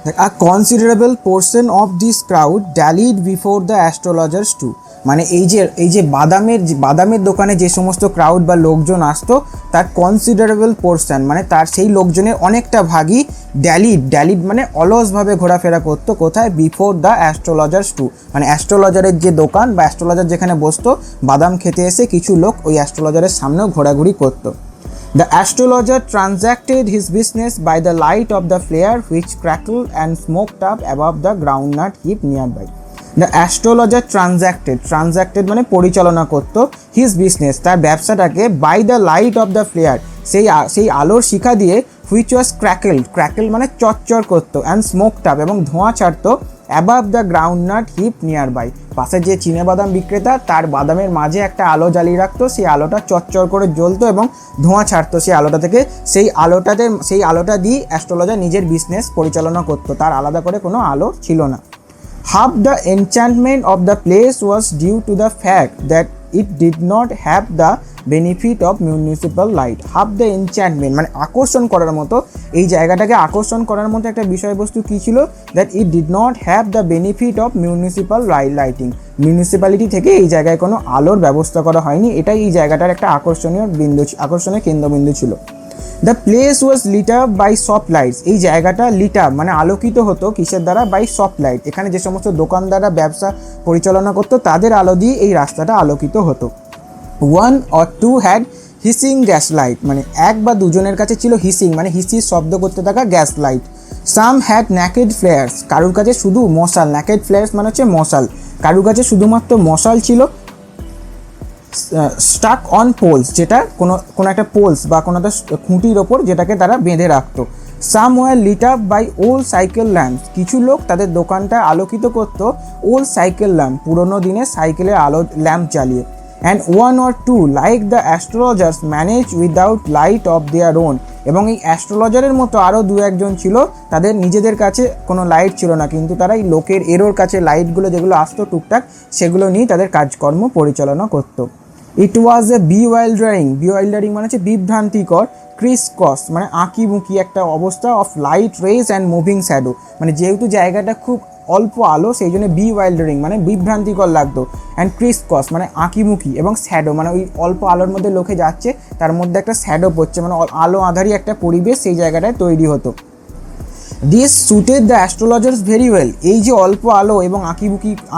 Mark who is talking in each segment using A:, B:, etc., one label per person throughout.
A: A considerable portion of this crowd dallied before the astrologers too. মানে এই যে বাদামের দোকানে যে সমস্ত ক্রাউড বা লোকজন আসতো তার কনসিডারেবল পোর্শন মানে তার সেই লোকজনের অনেকটা ভাগই ড্যালিড মানে অলসভাবে ঘোরাফেরা করতো কোথায়, বিফোর দ্য অ্যাস্ট্রোলজার্স টু, মানে অ্যাস্ট্রোলজারের যে দোকান বা অ্যাস্ট্রোলজার যেখানে বসতো বাদাম খেতে এসে কিছু লোক ওই অ্যাস্ট্রোলজারের সামনেও ঘোরাঘুরি করতো। The astrologer transacted his business by the light of the flare which crackled and smoked up above the groundnut heap nearby. The astrologer transacted মানে পরিচালনা করতো his business তার ব্যবসাটাকে by the light of the flare সেই আলোর শিখা দিয়ে which was crackled মানে চচ্চর করতো and smoked up এবং ধোঁয়া ছাড়তো above the groundnut heap nearby পাশে যে চিনেবাদাম বিক্রেতা তার বাদামের মাঝে একটা আলো জ্বালিয়ে রাখতো, সেই আলোটা চচ্চর করে জ্বলতো এবং ধোঁয়া ছাড়তো সেই আলোটা থেকে, সেই আলোটা দিয়ে অ্যাস্ট্রোলজার নিজের বিজনেস পরিচালনা করতো, তার আলাদা করে কোনো আলো ছিল না। Half the enchantment of the place was due to the fact that it did not have the benefit of municipal light. Half the enchantment মানে আকর্ষণ করার মতো, এই জায়গাটাকে আকর্ষণ করার মতো একটা বিষয়বস্তু কী ছিল, that it did not have the benefit of municipal lighting. Municipality থেকে এই জায়গায় কোনো আলোর ব্যবস্থা করা হয়নি, এটাই এই জায়গাটার একটা আকর্ষণীয় কেন্দ্রবিন্দু ছিল। The place was lit up by soft lights, এই জায়গাটা লিট আপ মানে আলোকিত হতো কিসের দ্বারা, বাই সফট লাইট, এখানে যে সমস্ত দোকানদাররা ব্যবসা পরিচালনা করতো তাদের আলো দিয়ে এই রাস্তাটা আলোকিত হতো। 1 or 2 had hissing gas light, মানে এক বা দুজনের কাছে ছিল হিসিং মানে হিসির শব্দ করতে থাকা gas light. Some had naked flares, কারুর কাছে শুধু মশাল, ন্যাকেড ফ্লেয়ার্স মানে হচ্ছে মশাল, কারুর কাছে শুধুমাত্র মশাল ছিল। স্টাক অন পোলস, যেটা কোনো একটা পোলস বা কোনো একটা খুঁটির ওপর যেটাকে তারা বেঁধে রাখতো। Some were lit up by old cycle lamp, কিছু লোক তাদের দোকানটা আলোকিত করতো ওল্ড সাইকেল ল্যাম্প, পুরোনো দিনের সাইকেলের আলো ল্যাম্প জ্বালিয়ে। And 1 or 2 like the astrologers manage without light of their own, এবং এই অ্যাস্ট্রোলজারের মতো আরও 2-1 ছিল তাদের নিজেদের কাছে কোনো লাইট ছিল না, কিন্তু তারা এই লোকের এরোর কাছে লাইটগুলো যেগুলো আসতো টুকটাক সেগুলো নিয়ে তাদের কাজকর্ম পরিচালনা করতো। ইট ওয়াজ এ বিওয়াইল্ডারিং মানে হচ্ছে বিভ্রান্তিকর, ক্রিসকস মানে আঁকিবুঁকি একটা অবস্থা, of light rays and moving shadow, মানে যেহেতু জায়গাটা খুব অল্প আলো সেই জন্য বিওয়াইল্ডারিং মানে বিভ্রান্তিকর লাগতো, অ্যান্ড ক্রিসকস মানে আঁকিমুখী, এবং শ্যাডো মানে ওই অল্প আলোর মধ্যে লোকে যাচ্ছে তার মধ্যে একটা শ্যাডো পড়ছে, মানে আলো আধারী একটা পরিবেশ সেই জায়গাটায় তৈরি হতো। This suited the astrologers very well, এই যে অল্প আলো এবং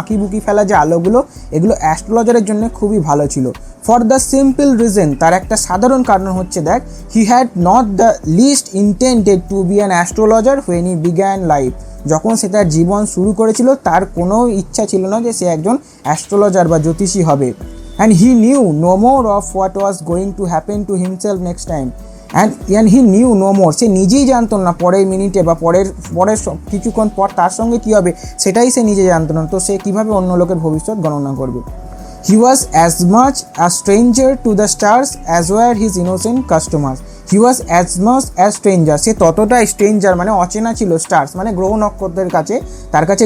A: আঁকিবুকি ফেলা যে আলোগুলো এগুলো অ্যাস্ট্রোলজারের জন্য খুবই ভালো ছিল। ফর দ্য সিম্পল রিজন, তার একটা সাধারণ কারণ হচ্ছে দেখ, he had not the least intended to be an astrologer when he began life, যখন সে তার জীবন শুরু করেছিল তার কোনো ইচ্ছা ছিল না যে সে একজন অ্যাস্ট্রোলজার বা জ্যোতিষী হবে। And he knew no more of what was going to happen to himself next time, and he knew no more, সে নিজেই জানতো না পরের মিনিটে বা পরের কিছুক্ষণ পর তার সঙ্গে কী হবে সেটাই সে নিজে জানতো না, তো সে কীভাবে অন্য লোকের ভবিষ্যৎ গণনা করবে। He was as much a stranger to the stars as were his innocent customers, he was as much as stranger, সে ততটাই স্ট্রেঞ্জার মানে অচেনা ছিল, স্টার্স মানে গ্রহ নক্ষত্রের কাছে, তার কাছে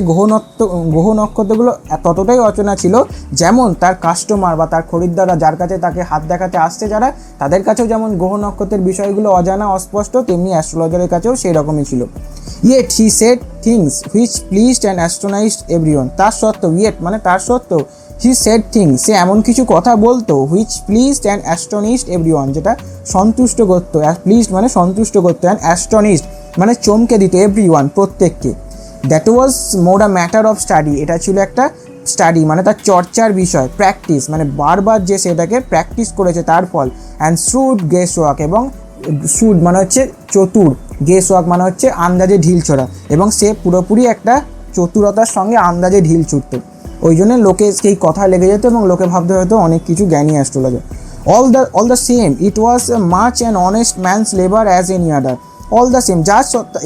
A: গ্রহ নক্ষত্রগুলো ততটাই অচেনা ছিল যেমন তার কাস্টমার বা তার খরিদ্দাররা যার কাছে তাকে হাত দেখাতে আসছে যারা, তাদের কাছেও যেমন গ্রহ নক্ষত্রের বিষয়গুলো অজানা অস্পষ্ট, তেমনি অ্যাস্ট্রোলজারের কাছেও সেই রকমই ছিল। Yet he said things which pleased and astonished everyone, তার সত্ত্বেও, ইয়েট মানে তার সত্ত্বেও, হি সেড থিংস সে এমন কিছু কথা বলতো, which pleased and astonished everyone যেটা সন্তুষ্ট করতো, প্লিজড মানে সন্তুষ্ট করতো, অ্যান্ড অ্যাস্টনিশড মানে চমকে দিত এভরিওয়ান প্রত্যেককে। That was more a matter of study, এটা ছিল একটা স্টাডি মানে তার চর্চার বিষয়, প্র্যাকটিস মানে বারবার যে সেটাকে প্র্যাকটিস করেছে তার ফল। অ্যান্ড শ্রুড গেস ওয়াক, এবং শ্রুড মানে হচ্ছে চতুর, গেস ওয়াক মানে হচ্ছে আন্দাজে ঢিল ছোড়া, এবং সে পুরোপুরি একটা চতুরতার সঙ্গে আন্দাজে ঢিল ছুটতো, ওই জন্য লোকে সেই কথা লেগে যেত এবং লোকে ভাবতে হয়তো অনেক কিছু জ্ঞানী astrologer. All the same it was much an honest man's labour as any other, all the same যা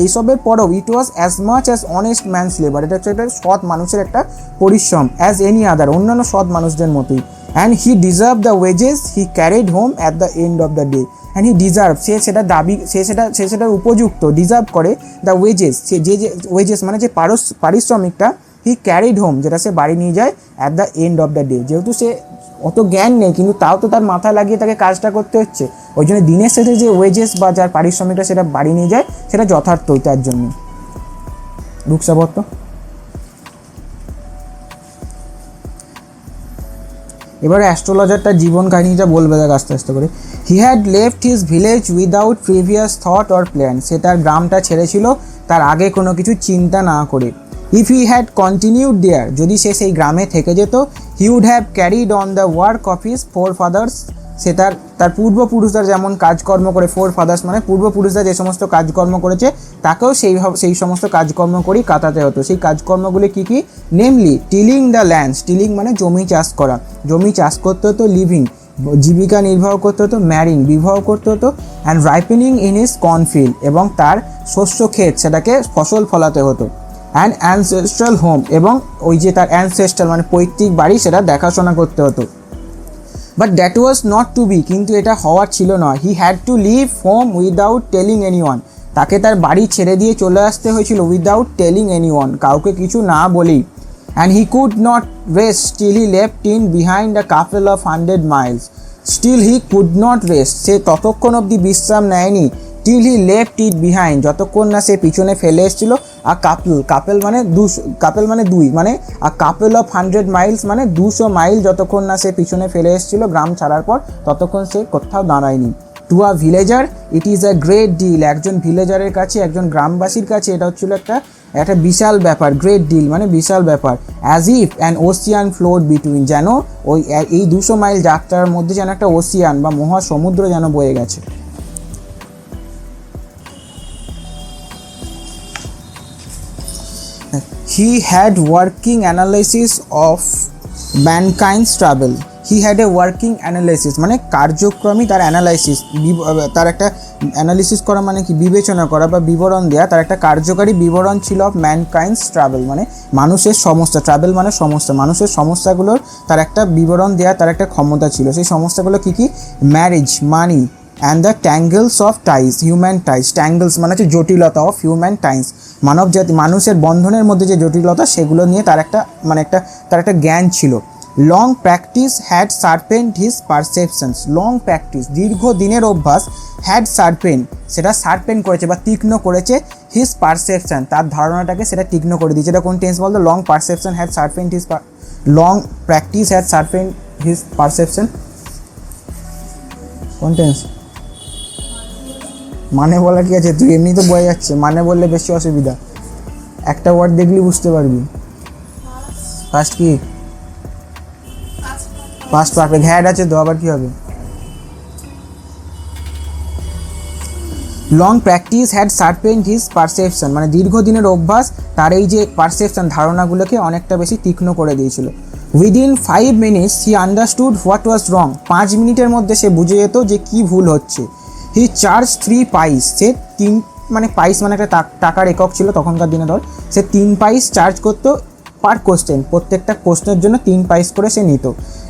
A: এইসবের পরেও it was as much as honest man's labour, এটা হচ্ছে একটা সৎ মানুষের একটা পরিশ্রম, অ্যাজ এনি আদার অন্যান্য সৎ মানুষদের মতোই। And he deserve the wages he carried home at the end of the day, and he deserve সে সেটা দাবি সে সেটার উপযুক্ত, ডিজার্ভ করে দ্য ওয়েজেস, সে যে ওয়েজেস মানে যে পারিশ্রমিকটা, হি ক্যারিড হোম যেটা সে বাড়ি নিয়ে যায় at the end of the day, যেহেতু সে অত জ্ঞান নেই কিন্তু তাও তো তার মাথা লাগিয়ে তাকে কাজটা করতে হচ্ছে, ওই জন্য দিনের শেষে যে ওয়েজেস বা যার পারিশ্রমিকটা সেটা বাড়ি নিয়ে যায় সেটা যথার্থই তার জন্য। রুকসাবর্ত। এবারে অ্যাস্ট্রোলজারটা জীবন কাহিনীটা বলবে দেখ আস্তে আস্তে করে। He had left his village without previous thought or plan. সে তার গ্রামটা ছেড়েছিল তার আগে কোনো কিছু চিন্তা না করে। If he had continued there, যদি সে সেই গ্রামে থেকে যেত, he would have carried on the work of his forefathers. সে তার পূর্বপুরুষরা যেমন কাজকর্ম করে, ফোর ফাদার্স মানে পূর্বপুরুষরা যে সমস্ত কাজকর্ম করেছে তাকেও সেই সমস্ত কাজকর্ম করেই কাটাতে হতো। সেই কাজকর্মগুলি কী কী? নেমলি টিলিং দ্য ল্যান্ডস, টিলিং মানে জমি চাষ করা, জমি চাষ করতে হতো, লিভিং জীবিকা নির্বাহ করতে হতো, ম্যারিং বিবাহ করতে হতো, অ্যান্ড রাইপেনিং ইন হিজ কর্নফিল্ড এবং তার শস্য ক্ষেত সেটাকে ফসল ফলাতে হতো, অ্যান্ড অ্যানসেস্ট্রাল হোম এবং ওই যে তার অ্যানসেস্ট্রাল মানে পৈতৃক বাড়ি সেটা দেখাশোনা করতে হতো। But that was not to be, কিন্তু এটা হওয়ার ছিল না। He had to leave home without telling anyone, তাকে তার বাড়ি ছেড়ে দিয়ে চলে আসতে হয়েছিল উইদাউট টেলিং এনিওয়ান, কাউকে কিছু না বলেই। And he could not rest still he left in behind a couple of 100 miles. Still he could not rest, সে ততক্ষণ অবধি বিশ্রাম নেয়নি। Till he left it behind, যতক্ষণ না সে পিছনে ফেলে এসেছিল। আর কাপেল মানে দুই মানে আ কাপল অফ 100 মাইলস মানে 200 মাইল যতক্ষণ না সে পিছনে ফেলে এসেছিল গ্রাম ছাড়ার পর, ততক্ষণ সে কোথাও দাঁড়ায়নি। To a villager it is a great deal, একজন ভিলেজারের কাছে, একজন গ্রামবাসীর কাছে এটা হচ্ছিল একটা বিশাল ব্যাপার। গ্রেট ডিল মানে বিশাল ব্যাপার। As if an ocean flood between, যেন এই 200 মাইল যাত্রার মধ্যে যেন একটা ওসিয়ান বা মহাসমুদ্র যেন বয়ে গেছে। He had working analysis of mankind's travel. He had a working analysis মানে কার্যক্রমী তার অ্যানালাইসিস, তার একটা অ্যানালিসিস করা মানে কি? বিবেচনা করা বা বিবরণ দেওয়া, তার একটা কার্যকারী বিবরণ ছিল অফ ম্যানকাইন্ডস ট্রাভেল মানে মানুষের সমস্যা, ট্রাভেল মানে সমস্যা, মানুষের সমস্যাগুলোর তার একটা বিবরণ দেওয়া তার একটা ক্ষমতা ছিল। সেই সমস্যাগুলো কী কী? Marriage, money, and the tangles of ties, human ties. Tangles মানে হচ্ছে জটিলতা, অফ হিউম্যান টাইস মানবজাতি, মানুষের বন্ধনের মধ্যে যে জটিলতা সেগুলো নিয়ে তার একটা জ্ঞান ছিল। Long practice had sharpened his perceptions, long practice দীর্ঘ দিনের অভ্যাস, হ্যাড শার্পেন সেটা শার্পেন করেছে বা তীক্ষ্ণ করেছে, হিজ পারসেপশন তার ধারণাটাকে সেটা তীক্ষ্ণ করে দিয়েছে। এটা কোন টেন্স বলতো? Long perception had sharpened his, long practice had sharpened his perception, কোন টেন্স? মানে বলা কি আছে, তুই এমনি তো বয়ে যাচ্ছে, মানে বললে বেশি অসুবিধা, একটা ওয়ার্ড দেখলি বুঝতে পারবি। ফার্স্ট কি? First perfect. হ্যাড আছে তো আবার কি হবে? Long practice had sharpened his perception মানে দীর্ঘদিনের অভ্যাস তার এই যে পারসেপশন ধারণাগুলোকে অনেকটা বেশি তীক্ষ্ণ করে দিয়েছিল। Within 5 minutes he understood what was wrong, 5 মিনিটের মধ্যে সে বুঝে যেত যে কী ভুল হচ্ছে। হি চার্জ 3 পাইস, সে 3 মানে পাইস মানে একটা টাকার একক ছিল তখনকার দিনে, ধর সে 3 পাইস চার্জ করতো পার কোশ্চেন, প্রত্যেকটা কোশ্চেনের জন্য 3 পাইস করে সে নিত।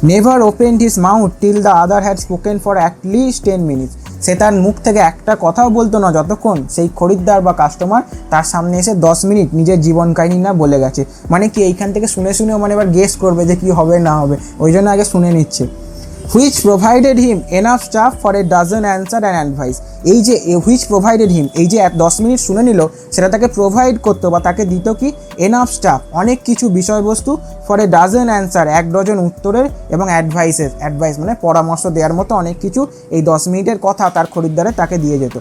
A: Never opened his mouth till the other had spoken for at least 10 minutes, সে তার মুখ থেকে একটা কথাও বলতো না যতক্ষণ সেই খরিদ্দার বা কাস্টমার তার সামনে এসে 10 মিনিট নিজের জীবন কাহিনী না বলে গেছে। মানে কি এইখান থেকে শুনেও মানে এবার গেস করবে যে কী হবে না হবে, ওই জন্য আগে শুনে নিচ্ছে। Which provided him enough staff for a doesn't answer and advice, এই যে হুইচ প্রোভাইডেড হিম, এই যে 10 মিনিট শুনে নিল সেটা তাকে প্রোভাইড করতো বা তাকে দিত কি? এনাফ স্টাফ অনেক কিছু বিষয়বস্তু, for a doesn't answer 1 dozen উত্তরের, এবং অ্যাডভাইস মানে পরামর্শ দেওয়ার মতো অনেক কিছু এই 10 মিনিটের কথা তার খরিদ্দারে তাকে দিয়ে যেত।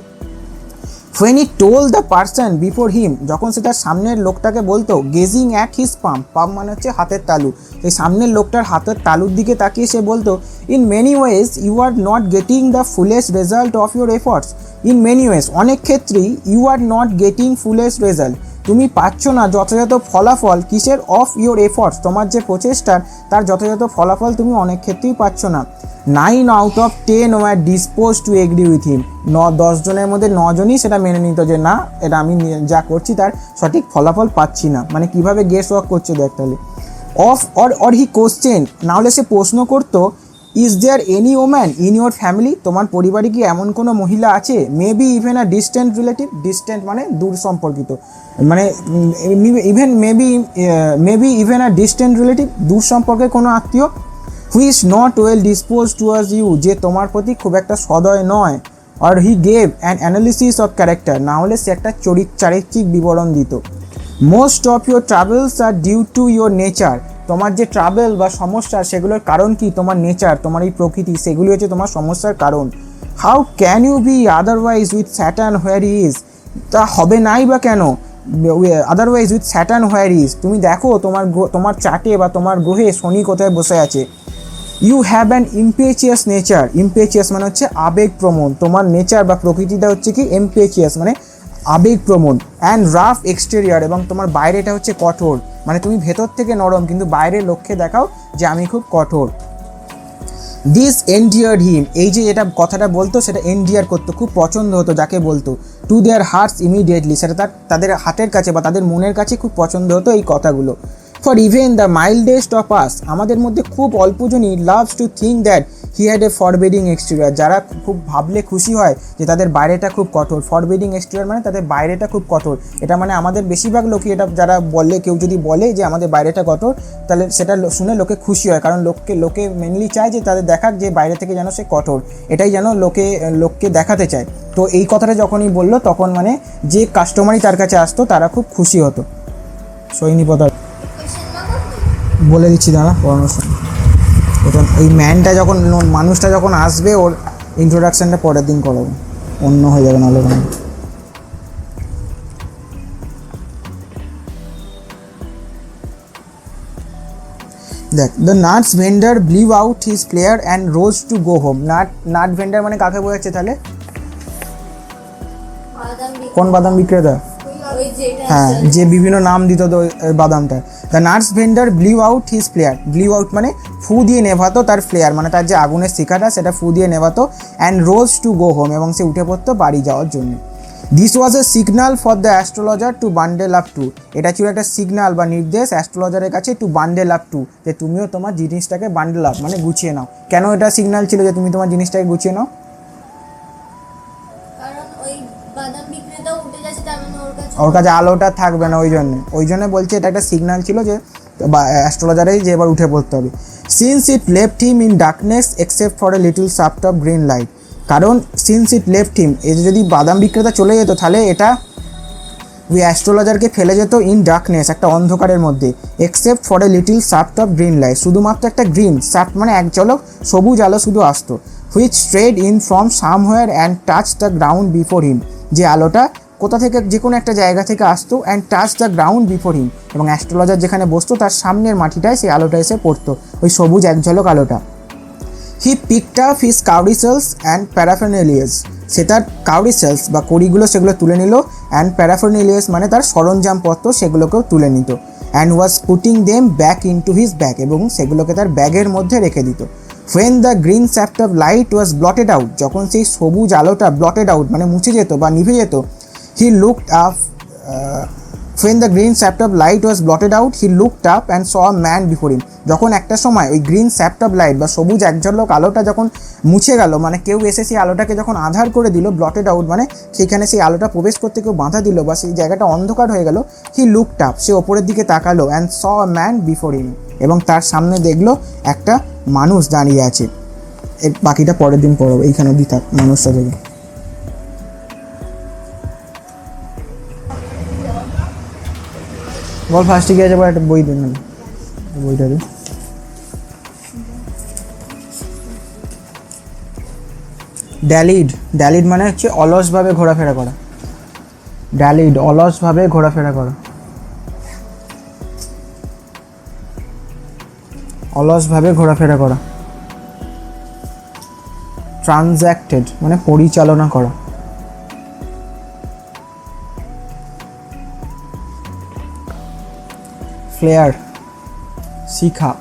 A: when he told the person before him, যখন সে তার সামনের লোকটাকে বলতো, গেজিং অ্যাট হিজ পাম্প মানে হচ্ছে হাতের তালু, এই সামনের লোকটার হাতের তালুর দিকে তাকিয়ে সে বলতো, in many ways you are not getting the fullest result of your efforts, in many ways অনেক ক্ষেত্রেই you are not getting fullest result, তুমি পাচ্ছ না যথাযথ ফলাফল, কিসের? অফ ইউর এফর্টস, তোমার যে প্রচেষ্টার তার যথাযথ ফলাফল তুমি অনেক ক্ষেত্রেই পাচ্ছ না। 9 out of 10 were dispose to agree with him, 10 জনের মধ্যে 9 জনই সেটা মেনে নিত যে না, এটা আমি যা করছি তার সঠিক ফলাফল পাচ্ছি না। মানে কিভাবে গেস ওয়ার্ক করছে দেখ তাহলে। অফ অর হি কোশ্চেন, না হলে সে প্রশ্ন করতো, is there any woman in your family, তোমার পরিবারে কি এমন কোনো মহিলা আছে? Maybe even a distant relative, distant মানে দূর সম্পর্কিত, মানে maybe even a distant relative, দূর সম্পর্কের কোনো আত্মীয়। Which not well disposed towards you, যে তোমার প্রতি খুব একটা সদয় নয়। আর he gave an analysis of character, না হলে সে একটা চারিত্রিক বিবরণ দিত। Most of your travels are due to your nature. তোমার যে ট্রাভেল বা সমস্যা সেগুলোর কারণ কি? তোমার নেচার, তোমার এই প্রকৃতি, সেগুলি হচ্ছে তোমার সমস্যার কারণ। How can you be otherwise with Saturn where is? তা হবে নাই বা কেন otherwise with Saturn where is? তুমি দেখো তোমার চার্টে বা তোমার গ্রহে শনি কোথায় বসে আছে। You have an impetuous nature. Impetuous মানে হচ্ছে আবেগপ্রবণ। তোমার নেচার বা প্রকৃতিটা হচ্ছে কি ইম্পেচিয়াস মানে আবেগপ্রবণ। অ্যান্ড রাফ এক্সটেরিয়ার, এবং তোমার বাইরেটা হচ্ছে কঠোর, মানে তুমি ভেতর থেকে নরম কিন্তু বাইরের লক্ষ্যে দেখাও যে আমি খুব কঠোর। দিস এন্ডিয়ার্ড হিম, এই যে এটা কথাটা বলতো সেটা এন্ডিয়ার করতো, খুব পছন্দ হতো যাকে বলতো। টু দেয়ার হার্টস ইমিডিয়েটলি, সেটা তাদের হাতের কাছে বা তাদের মনের কাছে খুব পছন্দ হতো এই কথাগুলো। For even the mildest of us, আমাদের মধ্যে খুব অল্পজনই loves to think that he had a forbidding exterior, যারা খুব ভাবলে খুশি হয় যে তাদের বাইরেটা খুব কঠোর। ফরবিডিং এক্সটেরিয়ার মানে তাদের বাইরেটা খুব কঠোর। এটা মানে আমাদের বেশিরভাগ লোকই এটা যারা বলে, কেউ যদি বলে যে আমাদের বাইরেটা কঠোর, তাহলে সেটা শুনে লোকে খুশি হয়, কারণ লোকে মেনলি চায় যে তাদের দেখাক যে বাইরে থেকে যেন সে কঠোর, এটাই যেন লোককে দেখাতে চায়। তো এই কথাটা যখনই বললো তখন মানে যে কাস্টমারই তার কাছে আসতো তারা খুব খুশি হতো। সৈনিকতা বলে দিচ্ছি দাঁড়া পড়ানোর সময়। এটা ওই মানুষটা যখন আসবে ওর ইন্ট্রোডাকশানটা পরের দিন করাবো, অন্য হয়ে যাবে নাহলে। দেখ, the nuts vendor blew out his player and rose to go home. Nut vendor মানে কাকে বোঝাচ্ছে তাহলে? কোন বাদাম বিক্রেতা? হ্যাঁ, যে বিভিন্ন নাম দিত বাদামটা। The nuts vendor blew out his flare. Blew out মানে ফু দিয়ে নেভাতো তার ফ্লেয়ার, মানে তার যে আগুনের শিখাটা সেটা ফু দিয়ে নেভাতো। And rose to go home, এবং সে উঠে পড়তো বাড়ি যাওয়ার জন্য। This was a signal for the astrologer to bundle up too. এটা ছিল একটা সিগনাল বা নির্দেশ অ্যাস্ট্রোলজারের কাছে টু বান্ডেল আপ টু, যে তুমিও তোমার জিনিসটাকে বান্ডেল আপ মানে গুছিয়ে নাও। কেন এটা সিগনাল ছিল যে তুমি তোমার জিনিসটাকে গুছিয়ে নাও? ওর কাছে আলোটা থাকবে না, ওই জন্য বলছে এটা একটা সিগন্যাল ছিল যে অ্যাস্ট্রোলজারেই যে এবার উঠে পড়তে হবে। Since it left him in darkness except for a little shaft of green light. কারণ সিন্স ইট লেফট হিম, এই যদি বাদাম বিক্রেতা চলে যেত তাহলে এটা ওই অ্যাস্ট্রোলজারকে ফেলে যেত ইন ডার্কনেস, একটা অন্ধকারের মধ্যে। Except for a little shaft of green light, শুধুমাত্র একটা গ্রিন শাফট মানে এক ঝলক সবুজ আলো শুধু আসতো। Which strayed in from somewhere and touch the ground before him, যে আলোটা কোথা থেকে যে কোনো একটা জায়গা থেকে আসতো। And touch the ground before হিম, এবং অ্যাস্ট্রোলজার যেখানে বসতো তার সামনের মাটিটায় সেই আলোটা এসে পড়তো, ওই সবুজ এক ঝলক আলোটা। He picked up his cowrie shells and paraphernalias, সে তার কাউরিসেলস বা কড়িগুলো সেগুলো তুলে নিল। অ্যান্ড প্যারাফেরনালিয়াস মানে তার সরঞ্জামপত্র সেগুলোকেও তুলে নিত। And was putting them back into his bag, এবং সেগুলোকে তার ব্যাগের মধ্যে রেখে দিত। When the green shaft of light was blotted out, যখন সেই সবুজ আলোটা blotted out মানে মুছে যেত বা নিভে যেত, he looked up when the green shaft of light was blotted out he looked up and saw a man before him। যখন একটা সময় ওই গ্রিন shaft of light বা সবুজ একঝলক আলোটা যখন মুছে গেল, মানে কেউ এসে সেই আলোটাকে যখন আঁধার করে দিল, blotted out মানে সেখানে সেই আলোটা প্রবেশ করতে কেউ বাধা দিল বা সেই জায়গাটা অন্ধকার হয়ে গেল, he looked up, সে ওপরের দিকে তাকালো, and saw a man before him, এবং তার সামনে দেখলো একটা মানুষ দাঁড়িয়ে আছে। এর বাকিটা পরের দিন পড়ব, এইখানে অবধি থাক মানুষটা থেকে। বল ফার্স্টে গিয়ে যাবো, একটা বই দিন না, বইটা দিন। ড্যালিড মানে হচ্ছে অলসভাবে ঘোরাফেরা করা। ড্যালিড অলসভাবে ঘোরাফেরা করা, অলসভাবে ঘোরাফেরা করা। ট্রানজ্যাক্টেড মানে পরিচালনা করা। ফ্লেয়ার শিখা।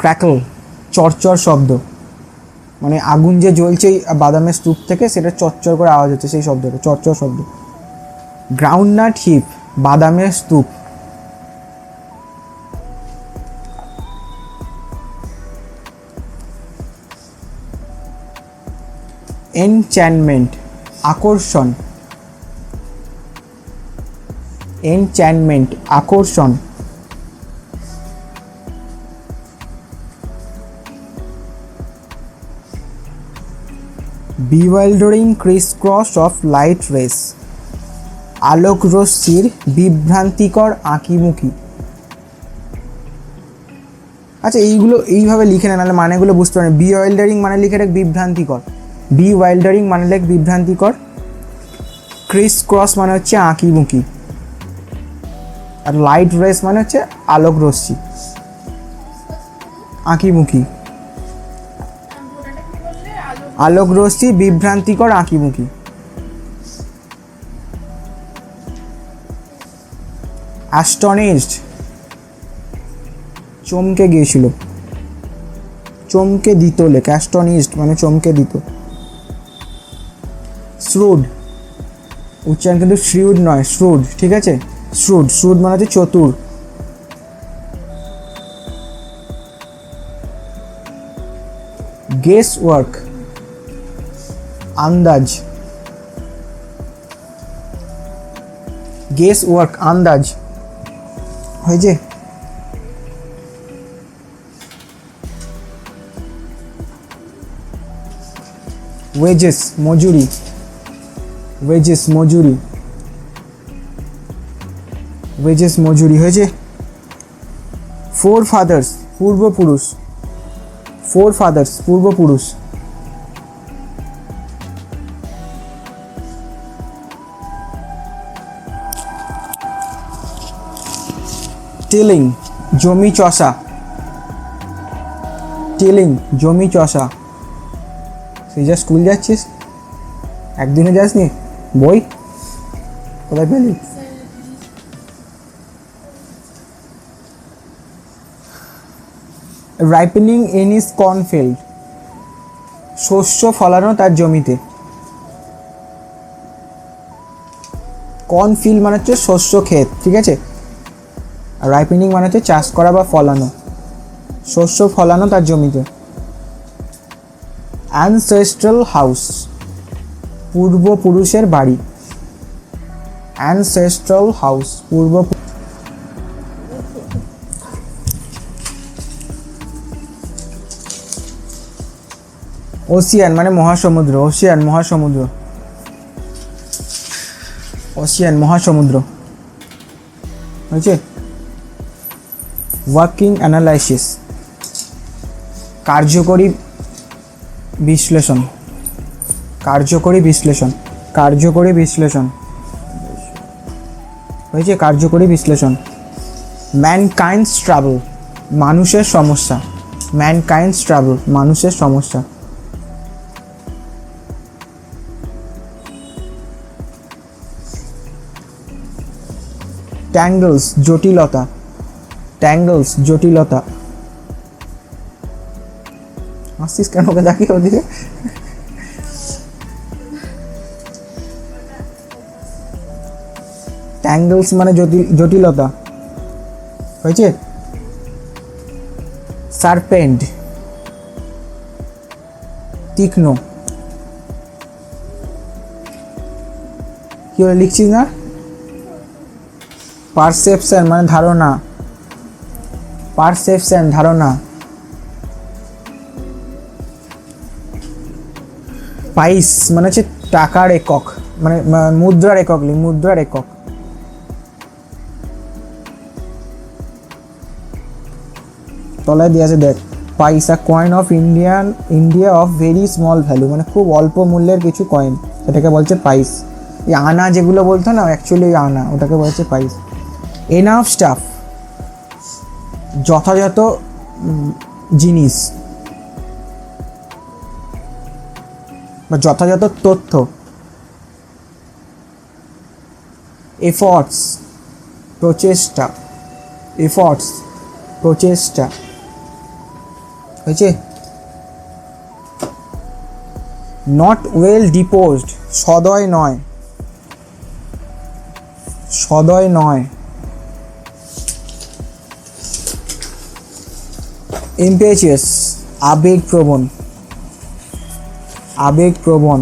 A: ক্র্যাকল চরচর শব্দ, মানে আগুন যে জ্বলছে বাদামের স্তূপ থেকে সেটা চরচর করে আওয়াজ হচ্ছে, সেই শব্দটা চরচর শব্দ। গ্রাউন্ডনাট হিপ বাদামের স্তূপ। এনচ্যান্টমেন্ট আকর্ষণ। এনচ্যান্টমেন্ট আকর্ষণ। Bewildering criss cross of light rays, আলোক রশ্মির বিভ্রান্তিকর আঁকিমুখি। আচ্ছা এইগুলো এইভাবে লিখে না, নাহলে মানেগুলো বুঝতে পারেন। বিওয়াইল্ডারিং মানে লিখে রাখ বিভ্রান্তিকর, বিওয়াইল্ডারিং মানে লেখ বিভ্রান্তিকর, ক্রিস ক্রস মানে হচ্ছে আঁকিমুখি, আর লাইট রেস মানে হচ্ছে আলোক রশ্মি, আঁকিমুখি। আলোক রশ্মি বিভ্রান্তিকর আঁকিমুখি। অ্যাস্টনিশড, চমকে গিয়েছিল, চমকে দিত লেখ, অ্যাস্টনিশড মানে চমকে দিত। শ্রুড, উচ্চারণ কিন্তু শ্রিউড নয়, শ্রুড, ঠিক আছে? শ্রুড, শ্রুড মানে হচ্ছে চতুর। গেস ওয়ার্ক, আন্দাজ, গেস ওয়ার্ক আন্দাজ হয়েছে। ওয়েজেস, মজুরি, ওয়েজেস মজুরি, ওয়েজেস মজুরি হয়েছে। ফোর ফাদার্স, পূর্বপুরুষ, ফোর ফাদার্স পূর্বপুরুষ। টিলিং, জমি চষা, টিলিং জমি চষা। তুই যা স্কুল যাচ্ছিস, একদিনে যাসনি? বই কোথায় পেলি? রাইপেনিং ইন ইজ কর্নফিল্ড, শস্য ফলানো তার জমিতে। কর্নফিল্ড মানে হচ্ছে শস্য ক্ষেত, ঠিক আছে? আর রাইপেনিং মানে হচ্ছে চাষ করা বা ফলানো, শস্য ফলানো তার জমিতে। অ্যানসেস্ট্রাল হাউস, পূর্বপুরুষের বাড়ি। অ্যানসেস্ট্রাল হাউস, পূর্ব। ওশিয়ান মানে মহাসমুদ্র, ওশিয়ান মহাসমুদ্র, ওশিয়ান মহাসমুদ্র হয়েছে। ওয়ার্কিং অ্যানালাইসিস, কার্যকরী বিশ্লেষণ, কার্যকরী বিশ্লেষণ, কার্যকরী বিশ্লেষণ হয়েছে, কার্যকরী বিশ্লেষণ। ম্যানকাইন্ডস ট্রাবল, মানুষের সমস্যা, ম্যানকাইন্ডস ট্রাবল মানুষের সমস্যা। ট্যাঙ্গলস, জটিলতা, ট্যাঙ্গলস জটিলতা। আসছিস কেন ওকে দেখিয়ে ওদিকে? ট্যাঙ্গলস মানে জটিলতা হয়েছে। সারপেন্ট, তীক্ষ্ণ। কি বলে লিখছিস না? পারসেপশন মানে ধারণা, পারসেপশন ধারণা। পাইস মানে হচ্ছে টাকার একক, মানে মুদ্রার একক, মুদ্রার একক। তলায় দিয়ে আছে দেখ, paisa coin of India of very small value, মানে খুব অল্প মূল্যের কিছু কয়েন, এটাকে বলছে পাইস। এই আনা যেগুলো বলতো না, অ্যাকচুয়ালি আনা, ওটাকে বলছে পাইস। এনাফ স্টাফ, যথাযথ জিনিস বা যথাযথ তথ্য। এফর্টস, প্রচেষ্টা, এফর্টস প্রচেষ্টা হয়েছে। নট ওয়েল ডিপোজড, সদয় নয়, সদয় নয়। ইম্পেচিয়াস, আবেগপ্রবণ, আবেগপ্রবণ।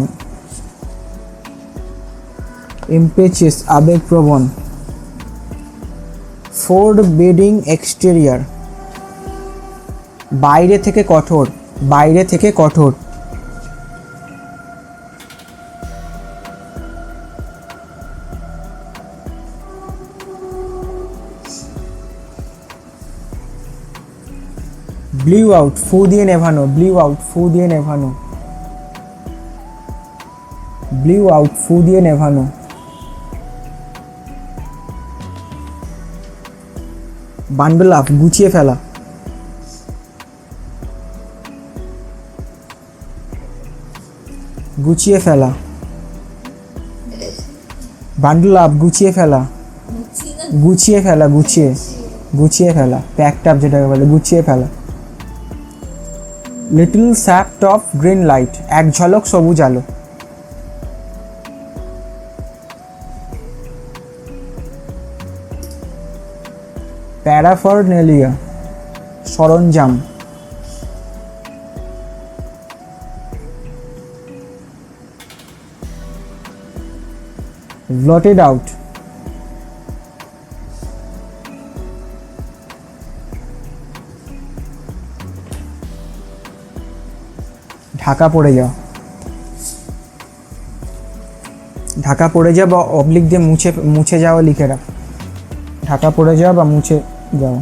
A: ইম্পেচিয়াস, আবেগপ্রবণ। ফোরবিডিং এক্সটেরিয়ার, বাইরে থেকে কঠোর, বাইরে থেকে কঠোর। ব্লিউ আউট, ফু দিয়ে নেভানো, ব্লিউ আউট, ফু দিয়ে নেভানো, ব্লিউ আউট, ফু দিয়ে নেভানো। বান্ডল আপ, গুছিয়ে ফেলা, গুছিয়ে ফেলা। বান্ডল আপ, গুছিয়ে ফেলা, গুছিয়ে ফেলা, গুছিয়ে, গুছিয়ে ফেলা, প্যাকড আপ যেটাকে বলে, গুছিয়ে ফেলা। লিটল স্যাপ্ট অফ গ্রিন লাইট, এক ঝলক সবুজ আলো। প্যারাফারনেলিয়া, সরঞ্জাম। ব্লটেড আউট, ঢাকা পড়ে যাওয়া, ঢাকা পড়ে যাওয়া বা অবলিক দিয়ে মুছে যাওয়া লিখে রাখ, ঢাকা পড়ে যাওয়া বা মুছে যাওয়া।